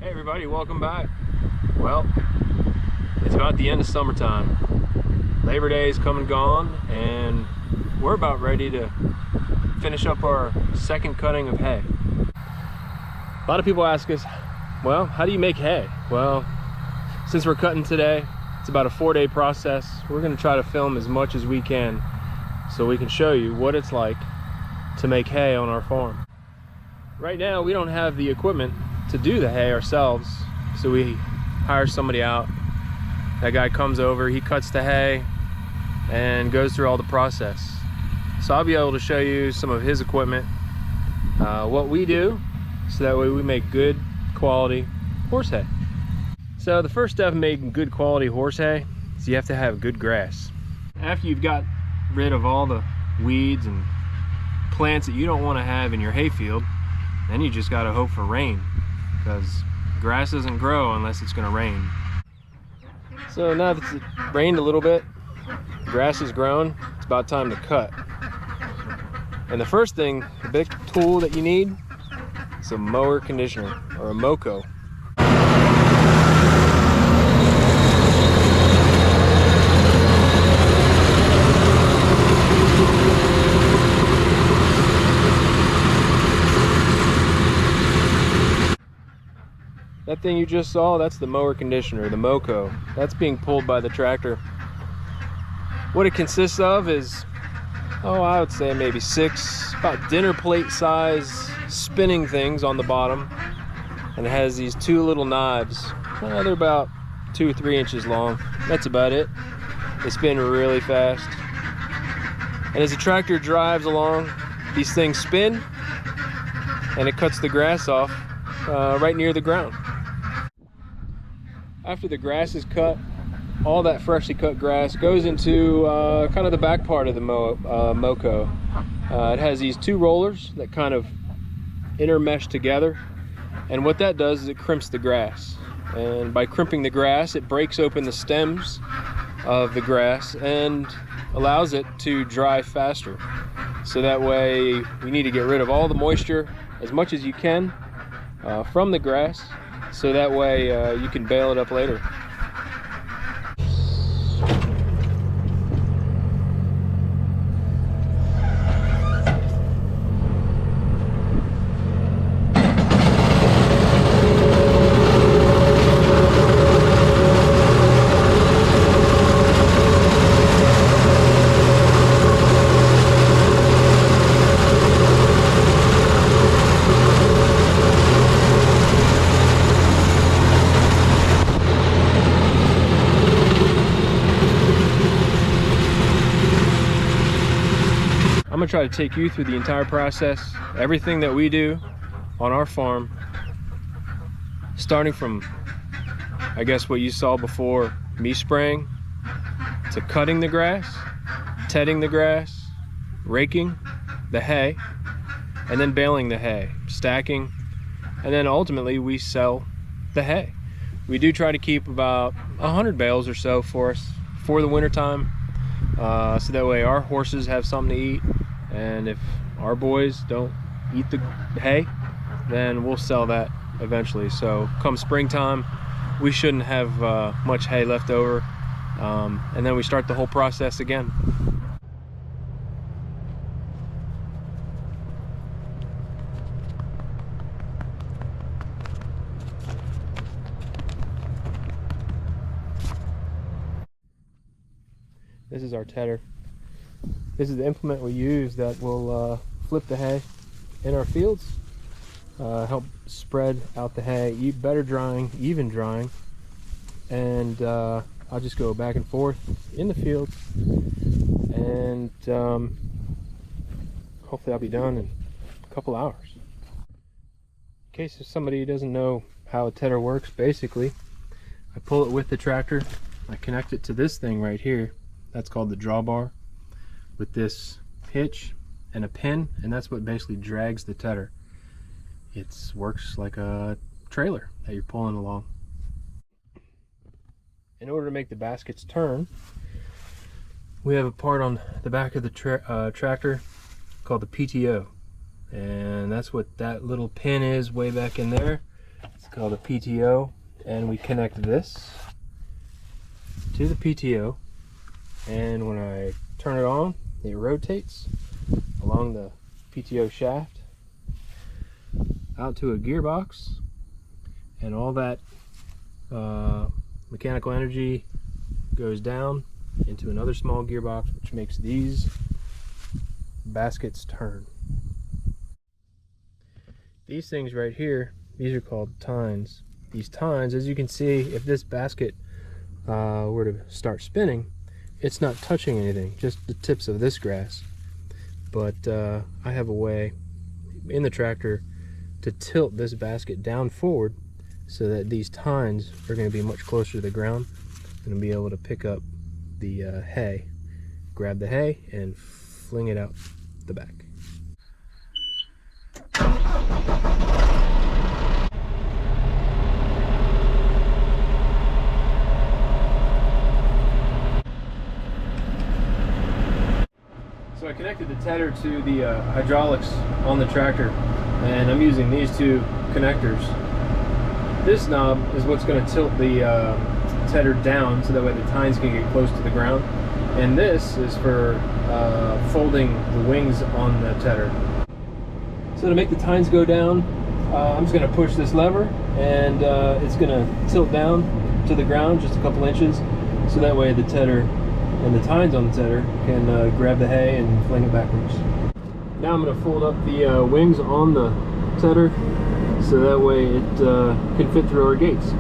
Hey everybody, welcome back. Well, it's about the end of summertime. Labor Day is come and gone, and we're about ready to finish up our second cutting of hay. A lot of people ask us, well, how do you make hay? Well, since we're cutting today, it's about a 4-day process. We're going to try to film as much as we can so we can show you what it's like to make hay on our farm. Right now, we don't have the equipment to do the hay ourselves, so we hire somebody out. That guy comes over, he cuts the hay and goes through all the process. So I'll be able to show you some of his equipment, what we do, so that way we make good quality horse hay. So the first step in making good quality horse hay is you have to have good grass. After you've got rid of all the weeds and plants that you don't want to have in your hay field, then you just got to hope for rain, because grass doesn't grow unless it's going to rain. So now that it's rained a little bit, grass has grown, it's about time to cut. And the first thing, the big tool that you need is a mower conditioner, or a moco. That thing you just saw, that's the mower conditioner, the moco. That's being pulled by the tractor. What it consists of is, I would say maybe 6 about dinner plate size spinning things on the bottom. And it has these 2 little knives. They're about 2 or 3 inches long. That's about it. They spin really fast. And as the tractor drives along, these things spin and it cuts the grass off right near the ground. After the grass is cut, all that freshly cut grass goes into kind of the back part of the moco. It has these 2 rollers that kind of intermesh together, and what that does is it crimps the grass. And by crimping the grass, it breaks open the stems of the grass and allows it to dry faster. So that way you need to get rid of all the moisture as much as you can from the grass, so that way you can bale it up later. I'm gonna try to take you through the entire process, everything that we do on our farm, starting from, I guess, what you saw before, me spraying, to cutting the grass, tedding the grass, raking the hay, and then baling the hay, stacking, and then ultimately we sell the hay. We do try to keep about 100 bales or so for us for the winter time, so that way our horses have something to eat. And if our boys don't eat the hay, then we'll sell that eventually. So come springtime, we shouldn't have much hay left over. And then we start the whole process again. This is our tedder. This is the implement we use that will flip the hay in our fields, help spread out the hay, better drying, even drying, and I'll just go back and forth in the field, and hopefully I'll be done in a couple hours. In case if somebody doesn't know how a tedder works, basically I pull it with the tractor, I connect it to this thing right here, that's called the drawbar, with this hitch and a pin, and that's what basically drags the tedder. It works like a trailer that you're pulling along. In order to make the baskets turn, we have a part on the back of the tractor called the PTO, and that's what that little pin is way back in there. It's called a PTO, and we connect this to the PTO, and when I turn it on, it rotates along the PTO shaft out to a gearbox, and all that mechanical energy goes down into another small gearbox, which makes these baskets turn. These things right here, these are called tines. These tines, as you can see, if this basket were to start spinning, it's not touching anything, just the tips of this grass. But I have a way in the tractor to tilt this basket down forward so that these tines are going to be much closer to the ground, and I'll be able to pick up the hay, grab the hay and fling it out the back. So I connected the tedder to the hydraulics on the tractor, and I'm using these two connectors. This knob is what's going to tilt the tedder down so that way the tines can get close to the ground, and this is for folding the wings on the tedder. So to make the tines go down, I'm just going to push this lever, and it's going to tilt down to the ground just a couple inches, so that way the tedder and the tines on the tedder can grab the hay and fling it backwards. Now I'm going to fold up the wings on the tedder so that way it can fit through our gates.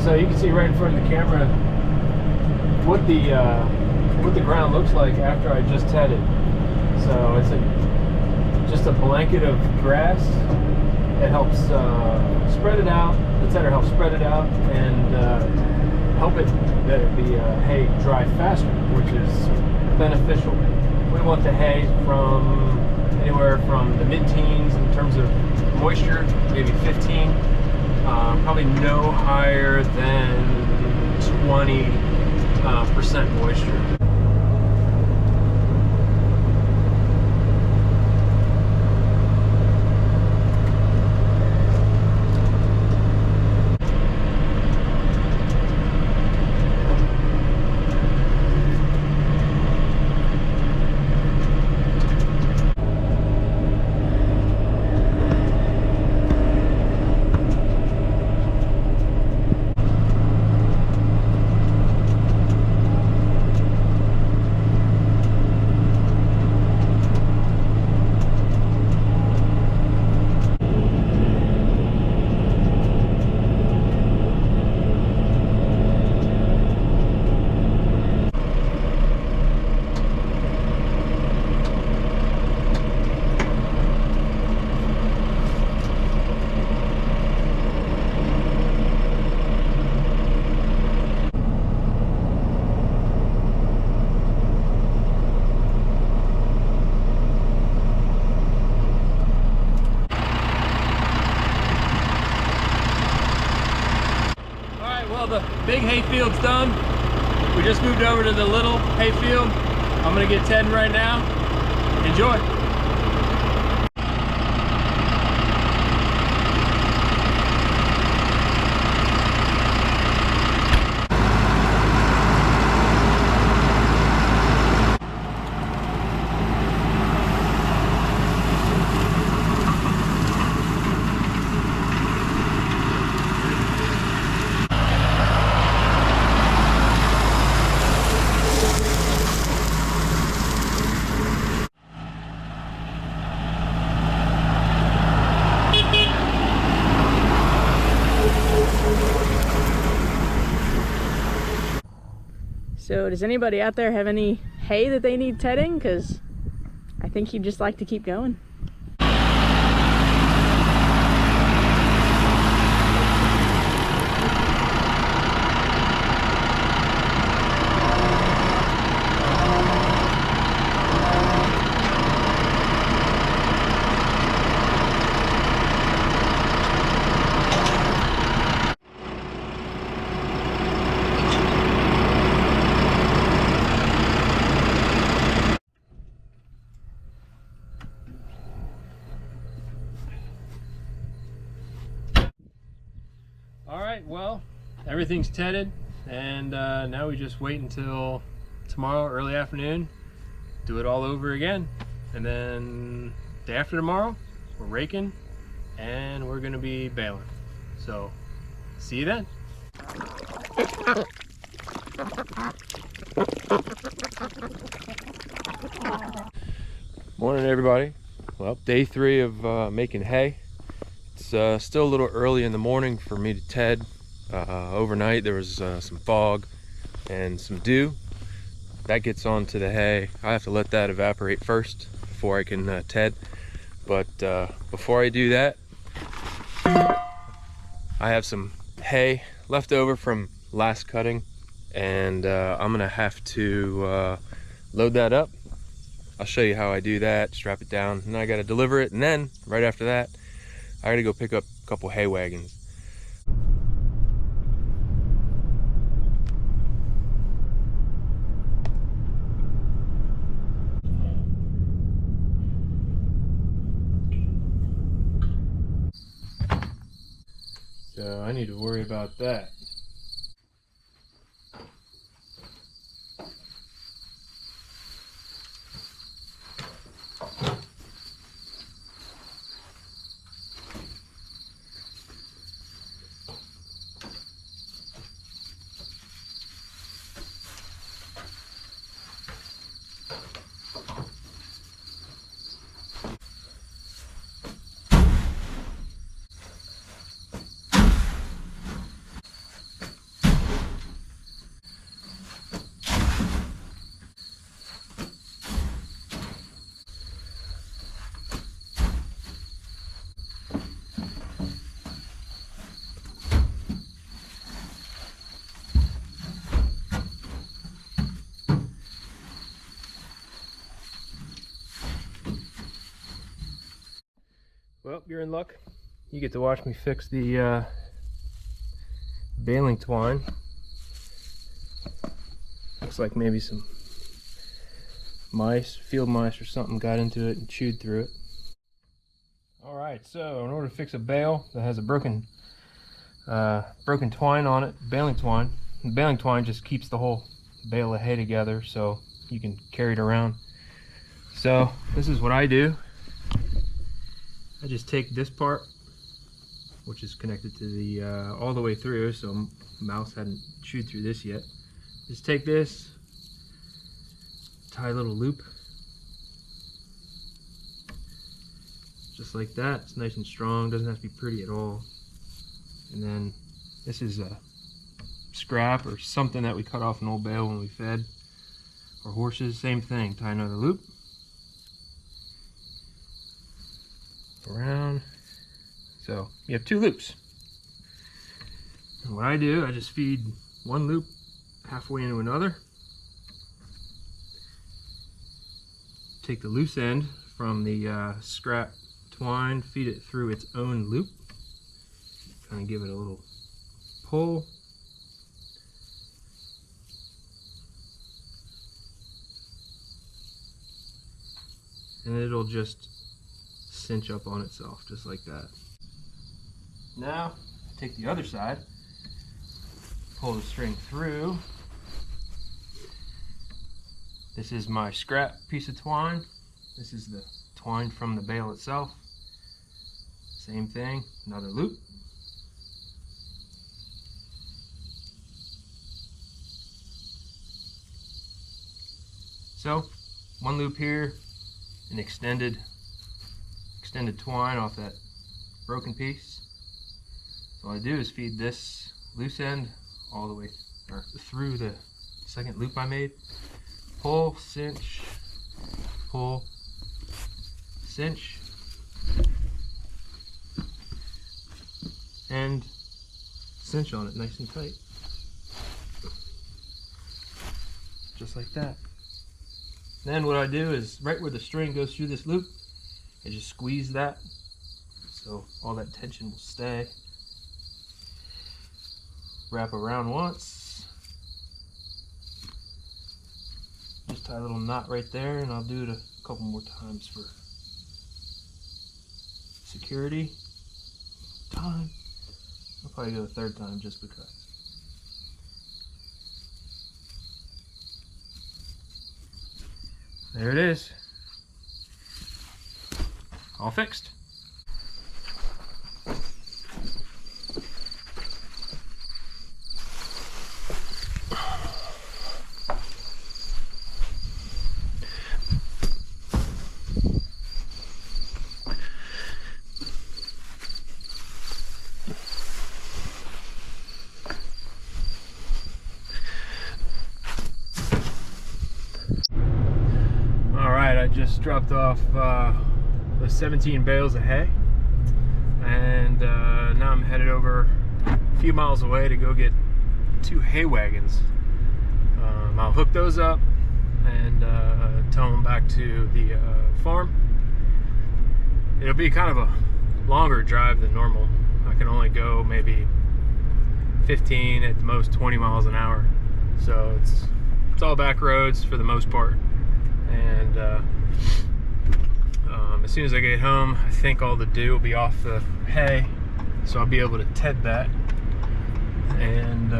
So you can see right in front of the camera what the ground looks like after I just tedded. So it's just a blanket of grass. It helps spread it out. The tedder helps spread it out and help it that the hay dry faster, which is beneficial. We want the hay from anywhere from the mid-teens in terms of moisture, maybe 15. Probably no higher than 20% moisture. The big hay field's done. We just moved over to the little hay field. I'm gonna get tedding right now. Enjoy. So does anybody out there have any hay that they need tedding? Because I think he'd just like to keep going. Alright, well, everything's tedded, and now we just wait until tomorrow, early afternoon, do it all over again. And then day after tomorrow, we're raking, and we're gonna be baling. So, see you then. Morning, everybody. Well, day 3 of making hay. It's still a little early in the morning for me to ted. Overnight there was some fog and some dew. That gets onto the hay. I have to let that evaporate first before I can ted. But before I do that, I have some hay left over from last cutting, and I'm gonna have to load that up. I'll show you how I do that, strap it down, and I gotta deliver it, and then right after that I gotta go pick up a couple hay wagons. So I need to worry about that. Well, you're in luck. You get to watch me fix the baling twine. Looks like maybe some mice, field mice or something, got into it and chewed through it. Alright, so in order to fix a bale that has a broken twine on it, baling twine, the baling twine just keeps the whole bale of hay together so you can carry it around. So this is what I do. I just take this part, which is connected to the all the way through, so mouse hadn't chewed through this yet. Just take this, tie a little loop, just like that. It's nice and strong, doesn't have to be pretty at all. And then this is a scrap or something that we cut off an old bale when we fed our horses. Same thing, tie another loop around. So you have 2 loops. And what I do, I just feed one loop halfway into another. Take the loose end from the scrap twine, feed it through its own loop. Kind of give it a little pull. And it'll just cinch up on itself, just like that. Now, take the other side, pull the string through. This is my scrap piece of twine. This is the twine from the bale itself. Same thing, another loop. So, one loop here, an extended twine off that broken piece. So all I do is feed this loose end all the way through the second loop I made. Pull, cinch, pull, cinch, and cinch on it nice and tight. Just like that. Then what I do is right where the string goes through this loop, I just squeeze that so all that tension will stay. Wrap around once. Just tie a little knot right there, and I'll do it a couple more times for security. I'll probably do a third time just because. There it is. All fixed. I just dropped off the 17 bales of hay, and now I'm headed over a few miles away to go get 2 hay wagons. I'll hook those up and tow them back to the farm. It'll be kind of a longer drive than normal. I can only go maybe 15, at the most 20 miles an hour. So it's all back roads for the most part. And as soon as I get home, I think all the dew will be off the hay, so I'll be able to ted that, and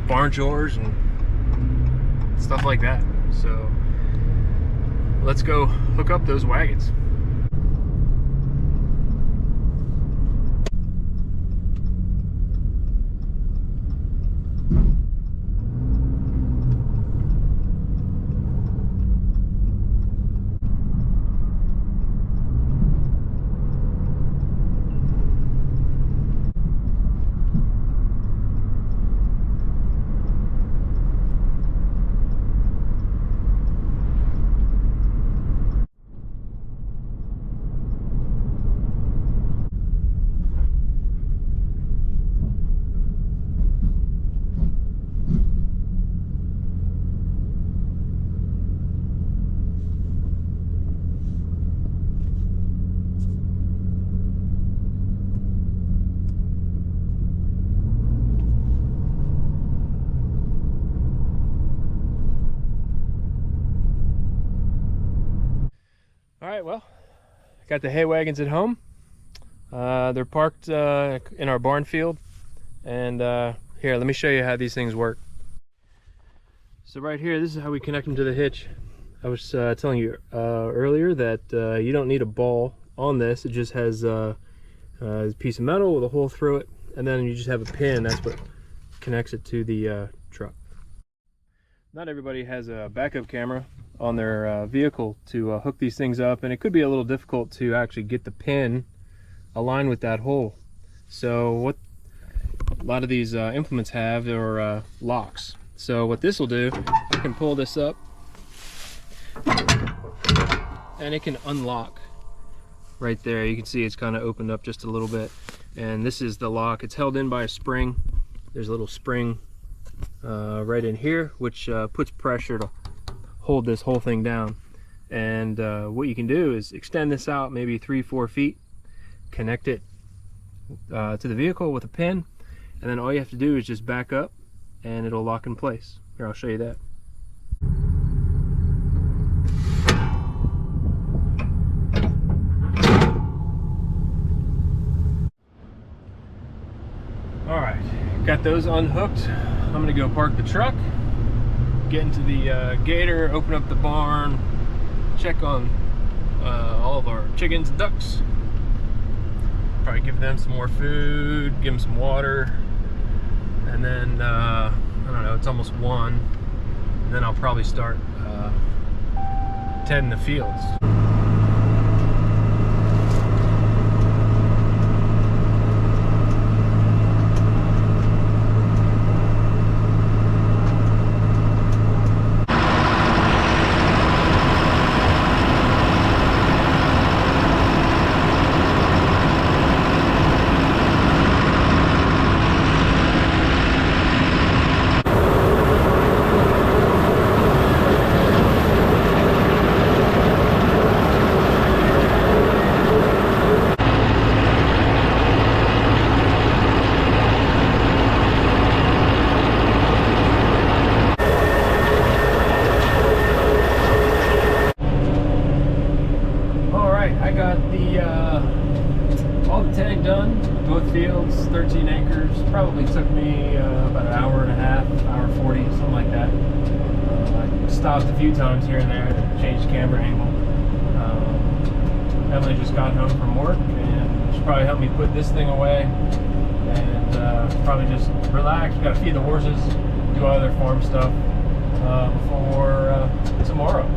barn chores and stuff like that. So let's go hook up those wagons. Alright, well, got the hay wagons at home. They're parked in our barn field. And here, let me show you how these things work. So right here, this is how we connect them to the hitch. I was telling you earlier that you don't need a ball on this. It just has a piece of metal with a hole through it. And then you just have a pin. That's what connects it to the truck. Not everybody has a backup camera on their vehicle to hook these things up, and it could be a little difficult to actually get the pin aligned with that hole. So what a lot of these implements have are locks. So what this will do, you can pull this up and it can unlock right there. You can see it's kind of opened up just a little bit, and this is the lock. It's held in by a spring. There's a little spring right in here, which puts pressure to hold this whole thing down. And what you can do is extend this out maybe 3-4 feet, connect it to the vehicle with a pin, and then all you have to do is just back up and it'll lock in place. Here, I'll show you that. Alright, got those unhooked. I'm gonna go park the truck, get into the gator, open up the barn, check on all of our chickens and ducks. Probably give them some more food, give them some water, and then I don't know, it's almost 1, and then I'll probably start tending the fields. I got the all the tedding done, both fields, 13 acres. Probably took me about an hour and a half, hour 40, something like that. I stopped a few times here and there to change camera angle. Emily just got home from work, and she probably helped me put this thing away, and probably just relax. We got to feed the horses, do other farm stuff before tomorrow.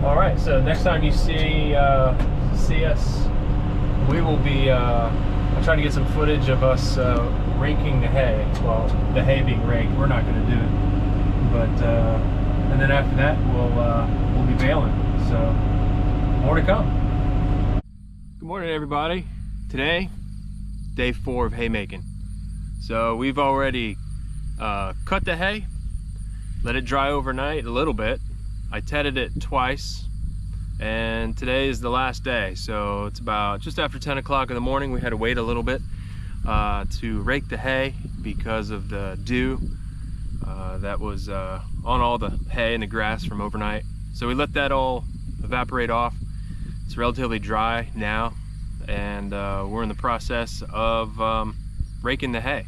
All right, so next time you see us, we will be I'll try to get some footage of us raking the hay. Well, the hay being raked. We're not going to do it, but and then after that we'll be baling. So more to come. Good morning, everybody. Today, day 4 of haymaking. So we've already cut the hay, let it dry overnight a little bit. I tedded it twice, and today is the last day. So it's about just after 10 o'clock in the morning. We had to wait a little bit to rake the hay because of the dew that was on all the hay and the grass from overnight. So we let that all evaporate off. It's relatively dry now, and we're in the process of raking the hay.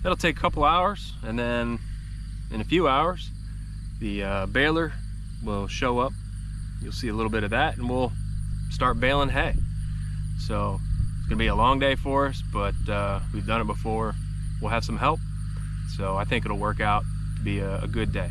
That'll take a couple hours, and then in a few hours the baler will show up. You'll see a little bit of that, and we'll start baling hay. So it's gonna be a long day for us, but we've done it before. We'll have some help, so I think it'll work out to be a good day.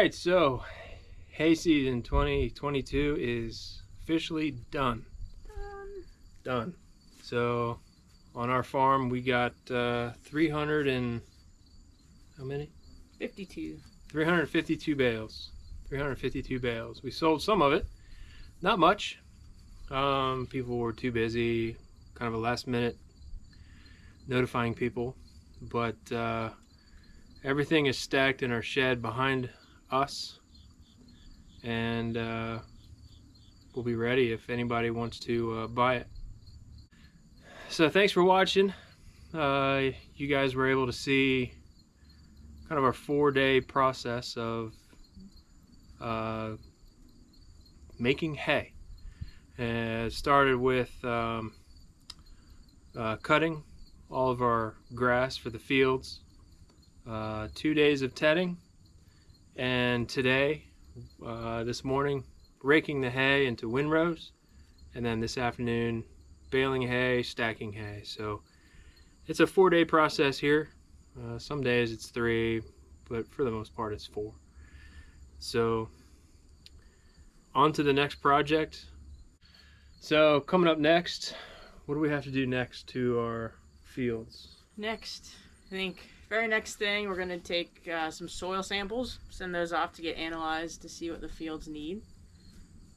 right, so hay season 2022 is officially done. Done. So on our farm we got 300 and how many? 52. 352 bales. 352 bales. We sold some of it, not much. People were too busy, kind of a last minute notifying people, but everything is stacked in our shed behind us, and we'll be ready if anybody wants to buy it. So thanks for watching. You guys were able to see kind of our 4-day process of making hay. And it started with cutting all of our grass for the fields, 2 days of tedding, and today, this morning, raking the hay into windrows, and then this afternoon baling hay, stacking hay. So it's a 4-day process here. Some days it's 3, but for the most part it's 4. So on to the next project. So coming up next, what do we have to do next to our fields? Next, I think very next thing, we're gonna take some soil samples, send those off to get analyzed to see what the fields need.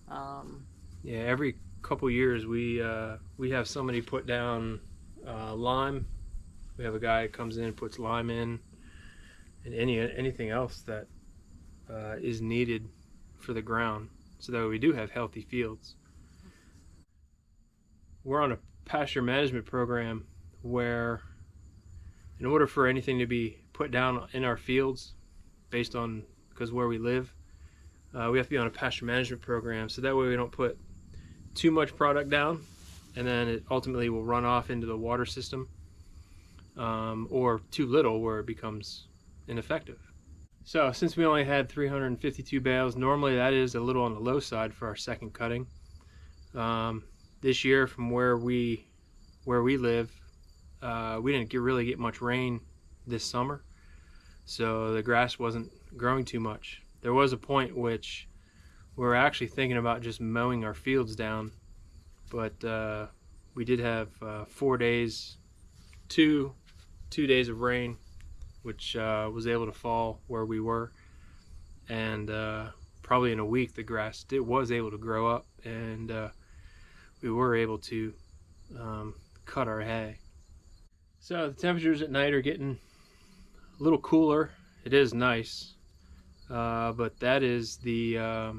Yeah, every couple years we have somebody put down lime. We have a guy that comes in and puts lime in, and anything else that is needed for the ground, so that we do have healthy fields. We're on a pasture management program where, in order for anything to be put down in our fields, based on because where we live, we have to be on a pasture management program, so that way we don't put too much product down and then it ultimately will run off into the water system, or too little where it becomes ineffective. So since we only had 352 bales, normally that is a little on the low side for our second cutting. This year, from where we live, we didn't really get much rain this summer, so the grass wasn't growing too much. There was a point which we were actually thinking about just mowing our fields down, but we did have 4 days, two days of rain, which was able to fall where we were, and probably in a week the grass was able to grow up, and we were able to cut our hay. So the temperatures at night are getting a little cooler. It is nice, but that is the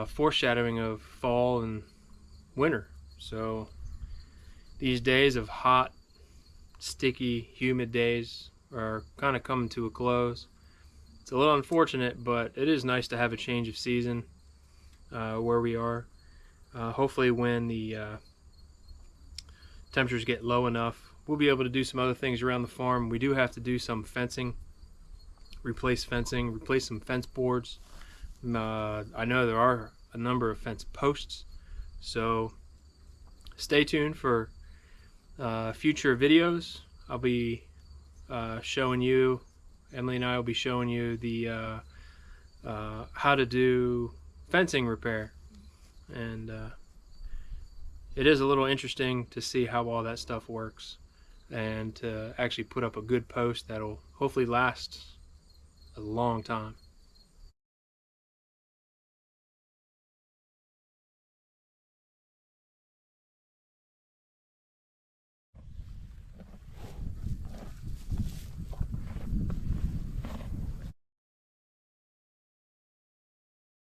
foreshadowing of fall and winter. So these days of hot, sticky, humid days are kind of coming to a close. It's a little unfortunate, but it is nice to have a change of season where we are. Hopefully when the temperatures get low enough, we'll be able to do some other things around the farm. We do have to do some fencing, replace some fence boards. I know there are a number of fence posts, so stay tuned for future videos. I'll be showing you, Emily and I will be showing you the how to do fencing repair, and it is a little interesting to see how all that stuff works, and to actually put up a good post that'll hopefully last a long time.